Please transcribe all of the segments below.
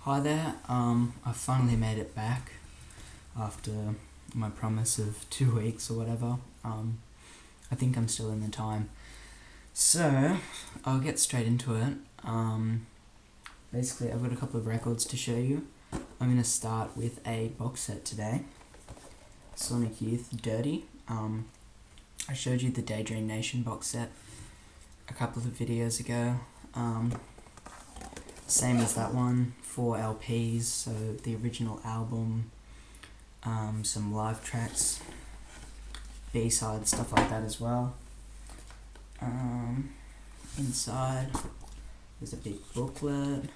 Hi there, I finally made it back after my promise of 2 weeks or whatever. I think I'm still in the time. So, I'll get straight into it. Basically, I've got a couple of records to show you. I'm going to start with a box set today. Sonic Youth Dirty. I showed you the Daydream Nation box set a couple of videos ago. Same as that one, 4 LPs, so the original album, some live tracks, B-sides, stuff like that as well. Inside, there's a big booklet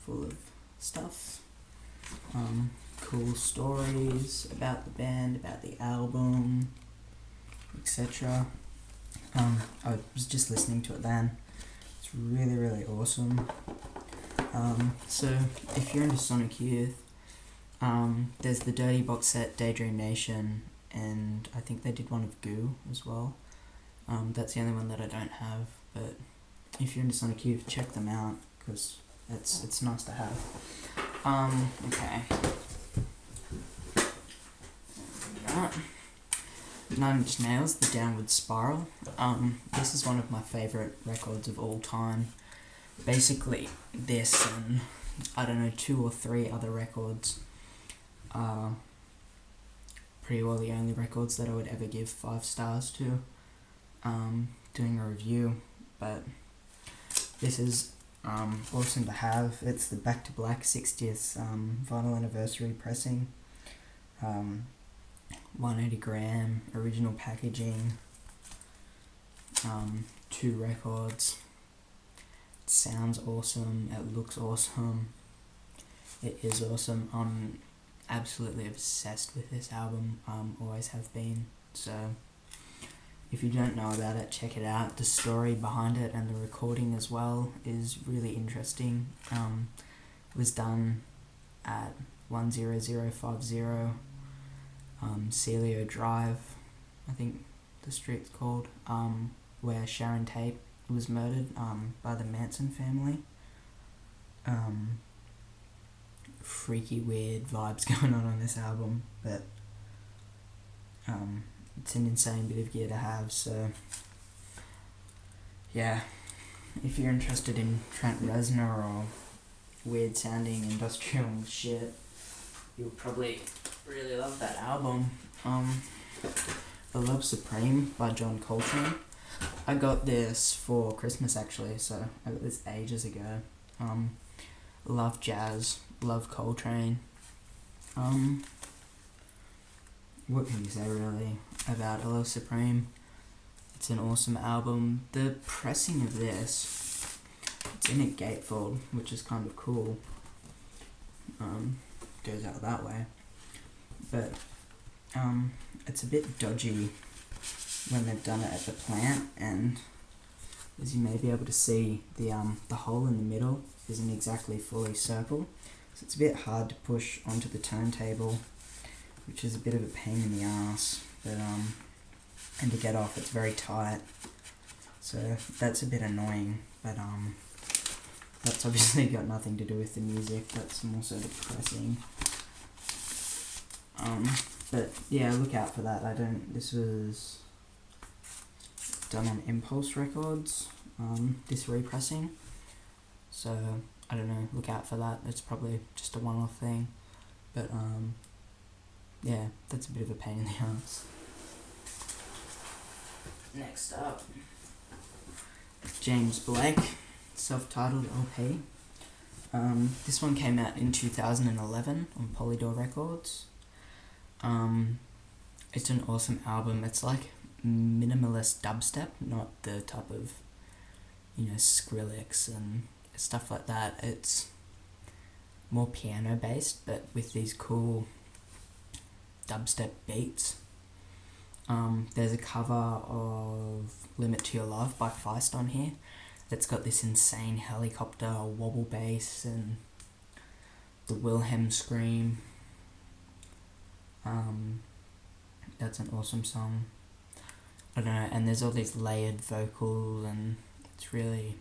full of stuff, cool stories about the band, about the album, etc. I was just listening to it then. It's really, really awesome. So if you're into Sonic Youth, there's the Dirty box set, Daydream Nation, and I think they did one of Goo as well. That's the only one that I don't have, but if you're into Sonic Youth, check them out, because it's nice to have. Okay. Alright. 9 Inch Nails, The Downward Spiral. This is one of my favourite records of all time. Basically, this and, I don't know, 2 or 3 other records are pretty well the only records that I would ever give 5 stars to, doing a review, but this is awesome to have. It's the Back to Black 60th vinyl anniversary pressing. 180 gram, original packaging, 2 records. It sounds awesome, it looks awesome, it is awesome. I'm absolutely obsessed with this album, always have been, so if you don't know about it, check it out. The story behind it and the recording as well is really interesting. It was done at 10050 Celio Drive, I think the street's called, where Sharon Tate was murdered by the Manson family. Freaky, weird vibes going on this album, but it's an insane bit of gear to have, so yeah, if you're interested in Trent Reznor or weird sounding industrial shit, you'll probably really love that album. I Love Supreme by John Coltrane. I got this for Christmas actually, so I got this ages ago. Love jazz, love Coltrane. What can you say really about I Love Supreme? It's an awesome album. The pressing of this, it's in a gatefold, which is kind of cool. Goes out that way. But it's a bit dodgy when they've done it at the plant, and as you may be able to see, the hole in the middle isn't exactly fully circle, so it's a bit hard to push onto the turntable, which is a bit of a pain in the ass, but and to get off it's very tight, so that's a bit annoying, but that's obviously got nothing to do with the music, that's more so the pressing. But yeah, look out for that. This was done on Impulse Records, this repressing, so I don't know, look out for that. It's probably just a one-off thing, but yeah, that's a bit of a pain in the ass. Next up, James Blake, self-titled LP. This one came out in 2011 on Polydor Records. It's an awesome album. It's like minimalist dubstep, not the type of, Skrillex and stuff like that. It's more piano based, but with these cool dubstep beats. There's a cover of Limit to Your Love by Feist on here that's got this insane helicopter wobble bass and the Wilhelm scream. That's an awesome song. I don't know, and there's all these layered vocals, and it's really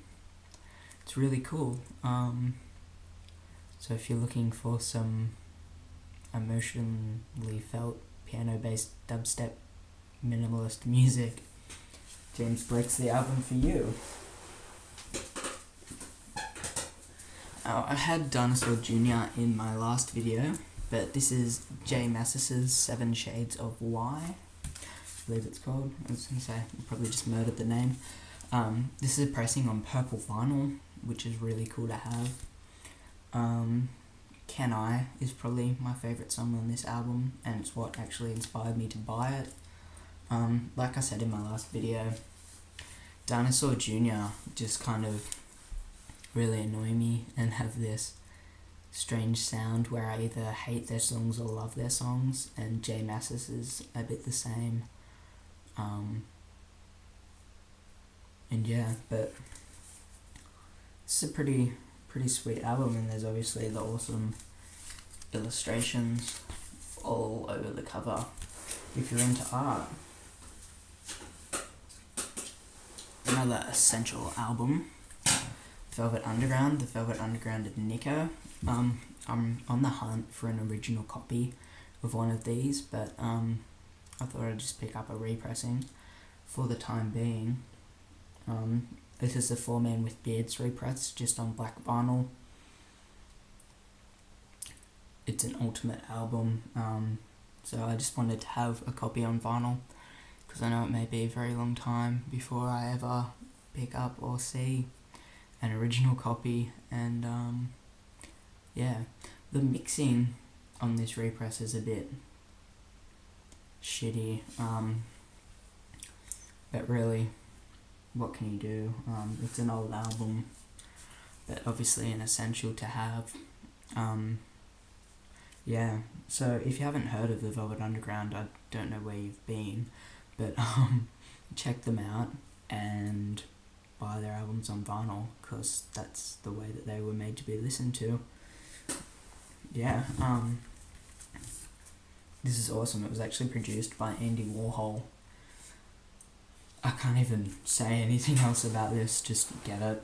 cool. So if you're looking for some emotionally felt piano-based dubstep minimalist music, James Blake's the album for you. I had Dinosaur Jr. in my last video, but this is J Mascis's 7 Shades of Y, I believe it's called. I was going to say, I probably just murdered the name. This is a pressing on purple vinyl, which is really cool to have. Can I is probably my favourite song on this album, and it's what actually inspired me to buy it. Like I said in my last video, Dinosaur Jr. just kind of really annoy me and have this strange sound where I either hate their songs or love their songs, and J Mascis is a bit the same. And yeah, but it's a pretty sweet album, and there's obviously the awesome illustrations all over the cover if you're into art. Another essential album, Velvet Underground, the Velvet Underground of Nico. I'm on the hunt for an original copy of one of these, but I thought I'd just pick up a repressing for the time being. This is the 4 Man with Beards repress, just on black vinyl. It's an ultimate album, so I just wanted to have a copy on vinyl, because I know it may be a very long time before I ever pick up or see an original copy. And yeah, the mixing on this repress is a bit shitty, but really, what can you do? It's an old album, but obviously an essential to have. Yeah, so if you haven't heard of the Velvet Underground, I don't know where you've been, but check them out and buy their albums on vinyl, because that's the way that they were made to be listened to. Yeah, this is awesome. It was actually produced by Andy Warhol. I can't even say anything else about this, just get it.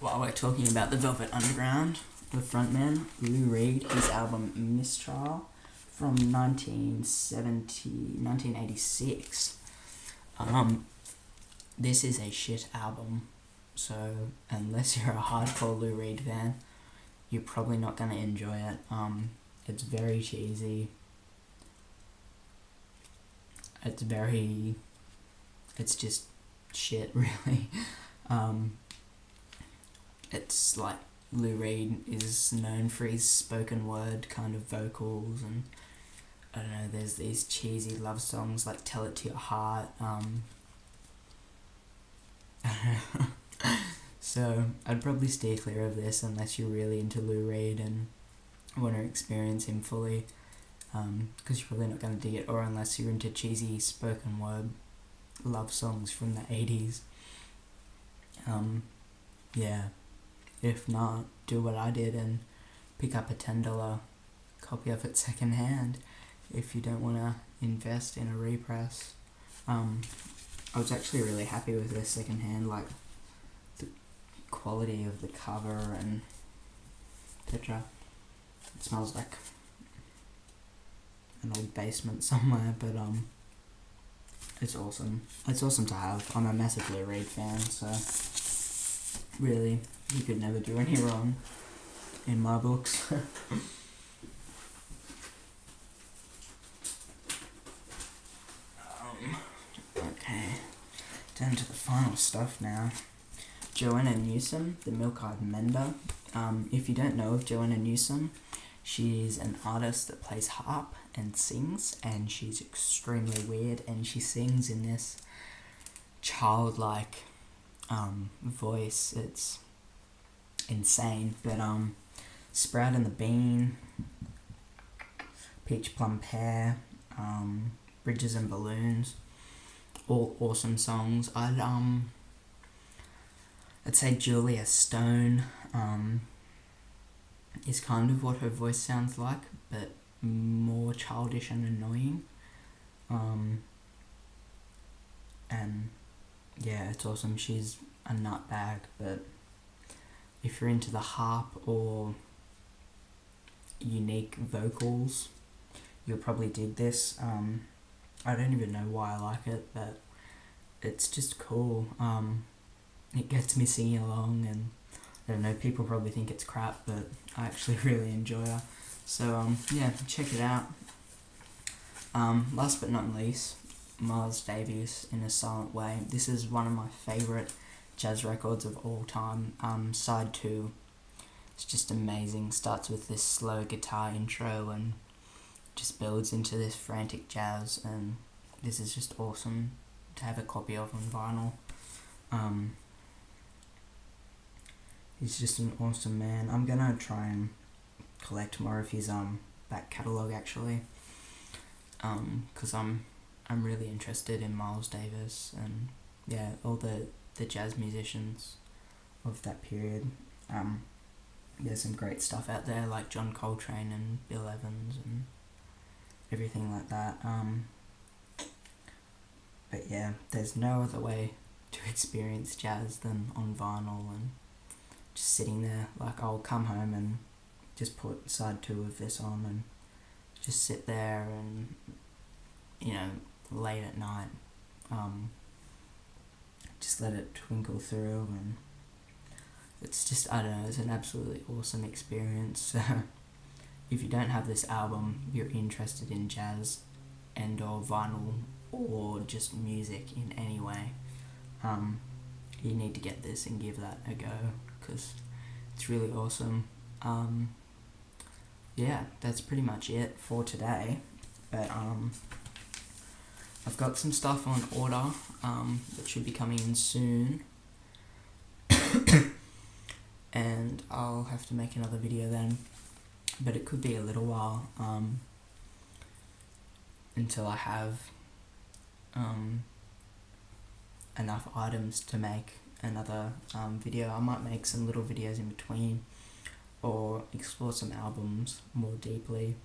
While we're talking about the Velvet Underground, the frontman, Lou Reed, his album Mistrial from 1986. This is a shit album, so unless you're a hardcore Lou Reed fan, you're probably not going to enjoy it. It's very cheesy. It's just shit, really. It's like Lou Reed is known for his spoken word kind of vocals, and I don't know, there's these cheesy love songs like Tell It to Your Heart. So I'd probably steer clear of this unless you're really into Lou Reed and want to experience him fully, because you're probably not going to dig it, or unless you're into cheesy spoken word love songs from the 80s. Yeah, if not, do what I did and pick up a $10 copy of it second hand if you don't want to invest in a repress. I was actually really happy with this second hand, like the quality of the cover and etc. It smells like an old basement somewhere, but it's awesome. It's awesome to have. I'm a massive Lou Reed fan, so really, you could never do any wrong in my books. Okay, down to the final stuff now. Joanna Newsom, the Milk-Eyed Mender. If you don't know of Joanna Newsom, she's an artist that plays harp and sings, and she's extremely weird, and she sings in this childlike voice. It's insane. But Sprout and the Bean, Peach Plum Pear, Bridges and Balloons, all awesome songs. I'd say Julia Stone is kind of what her voice sounds like, but more childish and annoying. And yeah, it's awesome. She's a nutbag, but if you're into the harp or unique vocals, you'll probably dig this. I don't even know why I like it, but it's just cool. It gets me singing along, and I don't know, people probably think it's crap, but I actually really enjoy it. So yeah, check it out. Last but not least, Miles Davis, In a Silent Way. This is one of my favourite jazz records of all time. Side 2, it's just amazing. Starts with this slow guitar intro and just builds into this frantic jazz, and this is just awesome to have a copy of on vinyl. He's just an awesome man. I'm gonna try and collect more of his back catalogue actually, because I'm really interested in Miles Davis and yeah, all the jazz musicians of that period. There's some great stuff out there like John Coltrane and Bill Evans and everything like that. But yeah, there's no other way to experience jazz than on vinyl and just sitting there. Like, I'll come home and just put side 2 of this on and just sit there and, you know, late at night, just let it twinkle through, and it's just, I don't know, it's an absolutely awesome experience. If you don't have this album, you're interested in jazz and or vinyl or just music in any way, you need to get this and give that a go, because it's really awesome. Yeah, that's pretty much it for today, but I've got some stuff on order that should be coming in soon, and I'll have to make another video then, but it could be a little while until I have enough items to make another video. I might make some little videos in between or explore some albums more deeply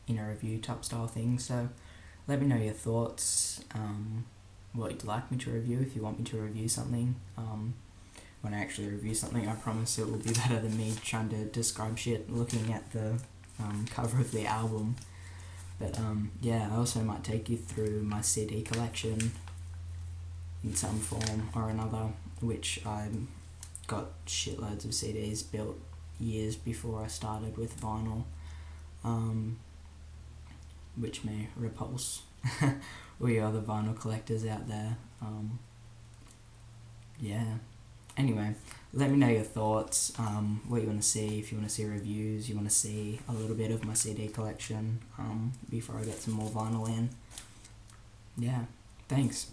in a review type style thing. So let me know your thoughts, what you'd like me to review, if you want me to review something. When I actually review something, I promise it will be better than me trying to describe shit looking at the cover of the album. But yeah, I also might take you through my CD collection in some form or another, which I got shitloads of CDs built years before I started with vinyl, which may repulse all you other vinyl collectors out there. Yeah. Anyway, let me know your thoughts, what you want to see, if you want to see reviews, you want to see a little bit of my CD collection before I get some more vinyl in. Yeah, thanks.